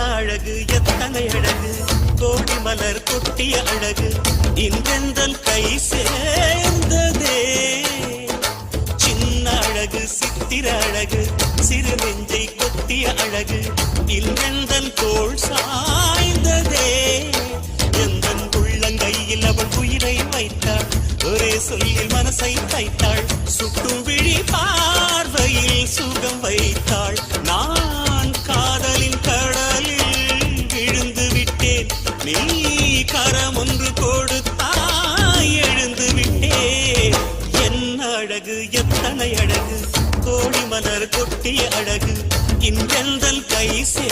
அழகு எத்தனை அழகு கோடி மலர் கொட்டிய அழகு இன்றெந்தல் கை சேர்ந்ததே சின்ன அழகு சித்திர அழகு சிறு நெஞ்சை கொத்திய அழகு இன்றெந்தல் தோள் சாய்ந்ததே எந்தன் உள்ளங்கையில் அவள் உயிரை வைத்தாள் ஒரே சொல்லில் மனசை தைத்தாள் சுட்டும் விழி பார்வையில் சுகம் வைத்தாள் நான் காதலின் கடலில் விழுந்து விட்டேன் நீ கரம் ஒன்று கொடுத்தாய் எழுந்து விட்டேன் என்ன அழகு எத்தனை அழகு கோடி மலர் கொட்டிய அழகு இன்றெந்தல் கை சே